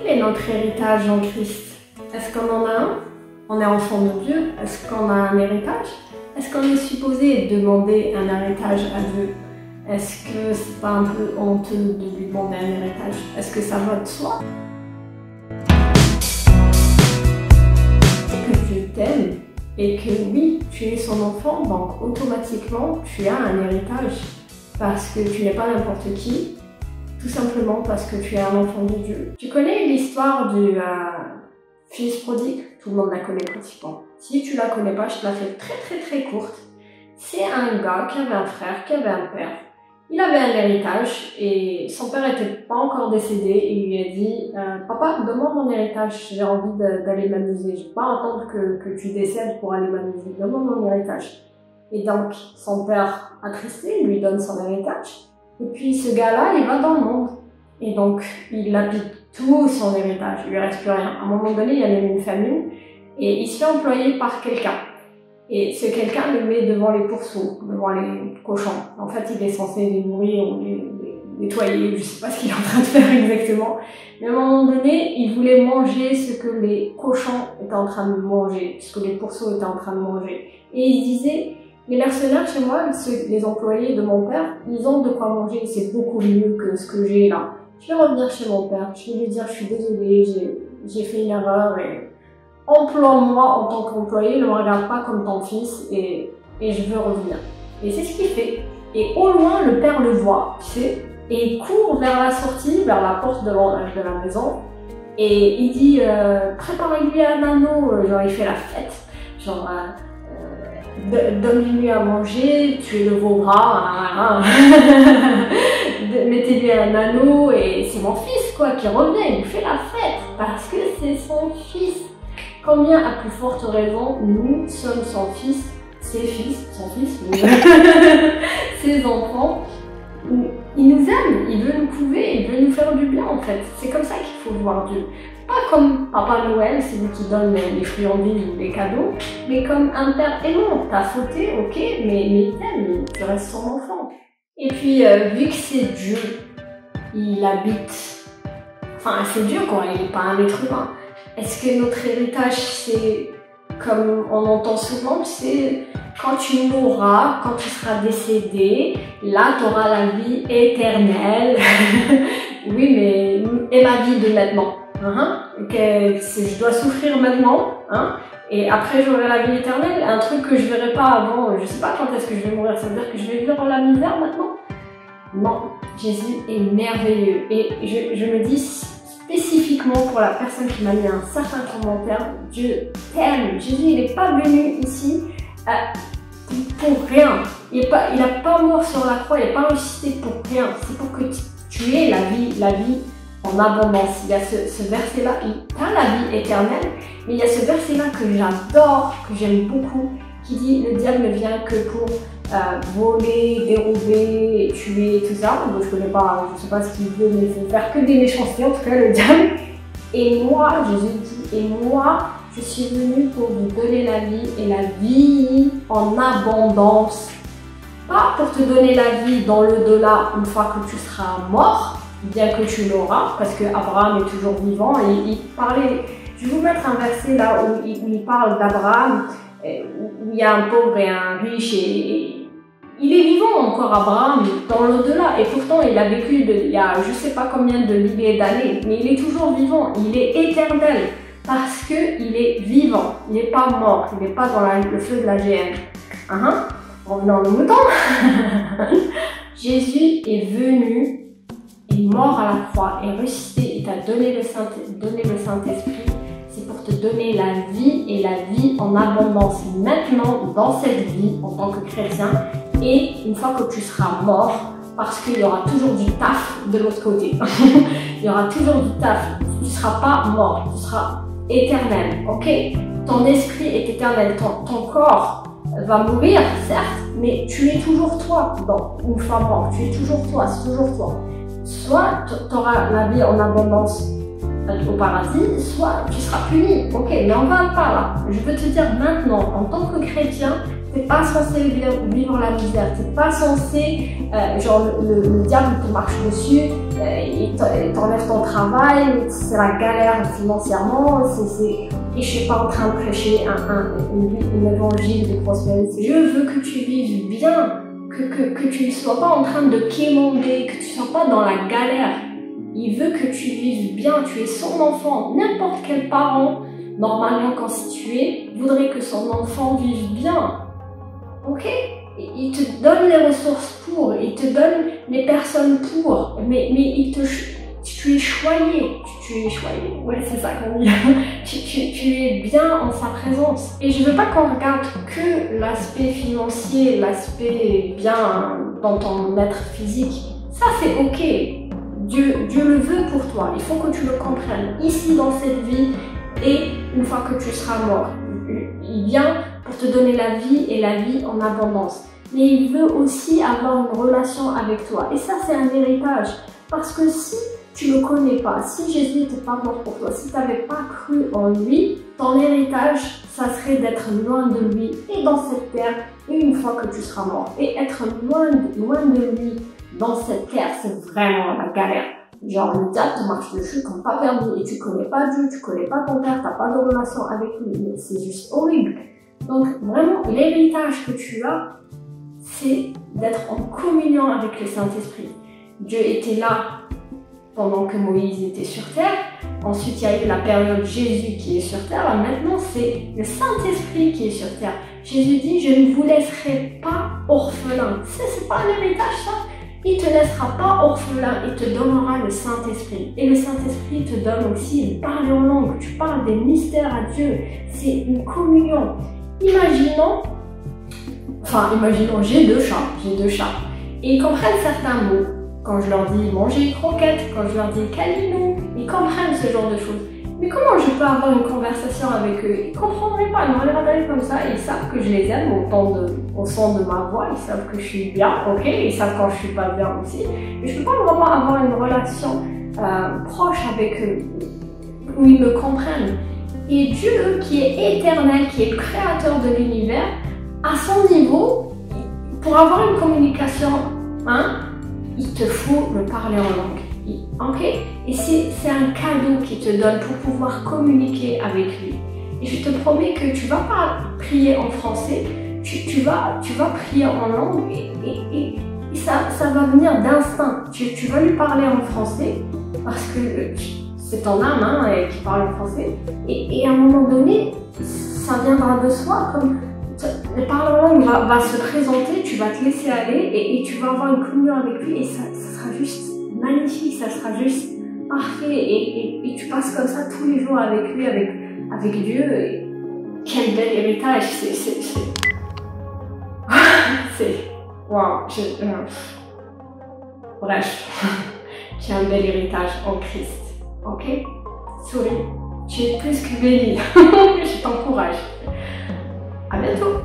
est notre héritage en Christ? Est-ce qu'on en a un? On est enfant de Dieu. Est-ce qu'on a un héritage? Est-ce qu'on est supposé demander un héritage à Dieu? Est-ce que c'est pas un peu honteux de lui demander un héritage? Est-ce que ça va de soi? Que Dieu t'aime et que oui, tu es son enfant, donc automatiquement tu as un héritage. Parce que tu n'es pas n'importe qui, tout simplement parce que tu es un enfant de Dieu. Tu connais l'histoire du fils prodigue? Tout le monde la connaît pratiquement. Si tu la connais pas, je te la fais très courte. C'est un gars qui avait un frère, qui avait un père. Il avait un héritage et son père n'était pas encore décédé et il lui a dit Papa, donne-moi mon héritage, j'ai envie d'aller m'amuser. Je ne vais pas attendre que tu décèdes pour aller m'amuser. Donne-moi mon héritage. Et donc, son père, attristé, lui donne son héritage. Et puis, ce gars-là, il va dans le monde. Et donc, il applique tout son héritage. Il lui reste plus rien. À un moment donné, il y a même une famine. Et il se fait employer par quelqu'un. Et ce quelqu'un le met devant les pourceaux, devant les cochons. En fait, il est censé les nourrir ou les nettoyer. Je sais pas ce qu'il est en train de faire exactement. Mais à un moment donné, il voulait manger ce que les cochons étaient en train de manger. Ce que les pourceaux étaient en train de manger. Et il se disait... Les mercenaires chez moi, les employés de mon père, ils ont de quoi manger, c'est beaucoup mieux que ce que j'ai là. Je vais revenir chez mon père, je vais lui dire je suis désolée, j'ai fait une erreur et emploie-moi en tant qu'employé, ne me regarde pas comme ton fils et je veux revenir. Et c'est ce qu'il fait. Et au loin, le père le voit, tu sais, et il court vers la sortie, vers la porte de la maison et il dit préparez-lui un anneau, genre il fait la fête, genre... donne-lui à manger, tuez-le vos bras, mettez-lui un anneau et c'est mon fils quoi qui revient, il fait la fête parce que c'est son fils. Combien à plus forte raison nous sommes son fils, ses enfants. Il nous aime, il veut nous couver, il veut nous faire du bien en fait. C'est comme ça qu'il faut voir Dieu. Pas comme Papa Noël, c'est lui qui donne les friandises ou les cadeaux, mais comme un père aimant. T'as fauté, ok, mais il t'aime, tu restes son enfant. Et puis, vu que c'est Dieu, il habite... Enfin, c'est Dieu quoi, il n'est pas un être humain. Est-ce que notre héritage, c'est comme on entend souvent, c'est quand tu mourras, quand tu seras décédé, là tu auras la vie éternelle. Oui, mais et ma vie de maintenant? Je dois souffrir maintenant, et après j'aurai la vie éternelle, un truc que je verrai pas avant, je sais pas quand est-ce que je vais mourir, ça veut dire que je vais vivre dans la misère maintenant? Non, Jésus est merveilleux, et je me dis spécifiquement pour la personne qui m'a mis un certain commentaire, Dieu t'aime. Jésus il n'est pas venu ici pour rien, il n'a pas mort sur la croix, il n'est pas ressuscité pour rien, c'est pour que tu aies la vie en abondance. Il y a ce verset-là, tu as la vie éternelle, mais il y a ce verset-là que j'adore, que j'aime beaucoup, qui dit le diable ne vient que pour voler, dérober, tuer, tout ça. Donc je connais pas, je sais pas ce qu'il veut, mais il faut faire que des méchancetés, en tout cas le diable. Et moi, Jésus dit, et moi, je suis venu pour vous donner la vie et la vie en abondance. Pas pour te donner la vie dans l'au-delà une fois que tu seras mort, bien que tu l'auras, parce que Abraham est toujours vivant. Et il parlait, je vais vous mettre un verset là où il parle d'Abraham, où il y a un pauvre et un riche, et il est vivant encore Abraham dans l'au-delà, et pourtant il a vécu il y a je sais pas combien de milliers d'années, mais il est toujours vivant, il est éternel, parce qu'il est vivant, il n'est pas mort, il n'est pas dans le feu de la géhenne. Revenons au mouton. Jésus est venu, est mort à la croix, est ressuscité et t'a donné le Saint-Esprit. C'est pour te donner la vie et la vie en abondance maintenant dans cette vie en tant que chrétien, et une fois que tu seras mort, parce qu'il y aura toujours du taf de l'autre côté. Il y aura toujours du taf. Tu ne seras pas mort, tu seras éternel, ok? Ton esprit est éternel, ton corps va mourir, certes, mais tu es toujours toi. Donc, une fois mort, tu es toujours toi, c'est toujours toi. Soit tu auras la vie en abondance au paradis, soit tu seras puni. Ok, mais on va pas là. Je veux te dire maintenant, en tant que chrétien, T'es pas censé vivre la misère, t'es pas censé, genre le diable te marche dessus, il t'enlève ton travail, c'est la galère financièrement, et je suis pas en train de prêcher un évangile de prospérité. Je veux que tu vives bien, que tu ne sois pas en train de quémander, que tu sois pas dans la galère. Il veut que tu vives bien, tu es son enfant. N'importe quel parent, normalement constitué, voudrait que son enfant vive bien. Ok? Il te donne les ressources pour, il te donne les personnes pour, mais tu es choyé. Tu es choyé, ouais, c'est ça qu'on dit. tu es bien en sa présence. Et je veux pas qu'on regarde que l'aspect financier, l'aspect bien dans ton être physique. Ça, c'est ok. Dieu le veut pour toi. Il faut que tu le comprennes ici dans cette vie et une fois que tu seras mort. Il vient pour te donner la vie et la vie en abondance. Mais il veut aussi avoir une relation avec toi. Et ça, c'est un héritage. Parce que si tu ne le connais pas, si Jésus n'était pas mort pour toi, si tu n'avais pas cru en lui, ton héritage, ça serait d'être loin de lui et dans cette terre, et une fois que tu seras mort. Et être loin de lui dans cette terre, c'est vraiment la galère. Genre, le diable te marche dessus comme pas permis et tu connais pas Dieu, tu connais pas ton père, t'as pas de relation avec lui. C'est juste horrible. Donc, vraiment, l'héritage que tu as, c'est d'être en communion avec le Saint-Esprit. Dieu était là pendant que Moïse était sur terre. Ensuite, il y a eu la période Jésus qui est sur terre. Là, maintenant, c'est le Saint-Esprit qui est sur terre. Jésus dit, je ne vous laisserai pas orphelin. C'est pas un héritage, ça. Il ne te laissera pas orphelin, il te donnera le Saint-Esprit. Et le Saint-Esprit te donne aussi de parler en langue. Tu parles des mystères à Dieu. C'est une communion. Imaginons, j'ai deux chats. Et ils comprennent certains mots. Quand je leur dis manger croquettes, quand je leur dis câlinou, ils comprennent ce genre de choses. Mais comment je peux avoir une conversation avec eux? Ils ne comprendraient pas, ils me regarderaient comme ça, ils savent que je les aime au son de ma voix, ils savent que je suis bien, ok, ils savent quand je suis pas bien aussi. Mais je ne peux pas vraiment avoir une relation proche avec eux, où ils me comprennent. Et Dieu, qui est éternel, qui est le créateur de l'univers, à son niveau, pour avoir une communication, il te faut me parler en langue. Ok? Et c'est un cadeau qu'il te donne pour pouvoir communiquer avec lui. Et je te promets que tu vas pas prier en français, tu vas prier en langue et ça va venir d'instinct. Tu vas lui parler en français parce que c'est ton âme qui parle en français. Et à un moment donné, ça viendra de soi comme le parler en langue va se présenter, tu vas te laisser aller et tu vas avoir une communion avec lui et ça sera juste magnifique, ça sera juste parfait et tu passes comme ça tous les jours avec lui, avec Dieu. Et quel bel héritage, waouh, bref, tu as un bel héritage en Christ, ok? Souris, tu es plus que béni, je t'encourage. À bientôt.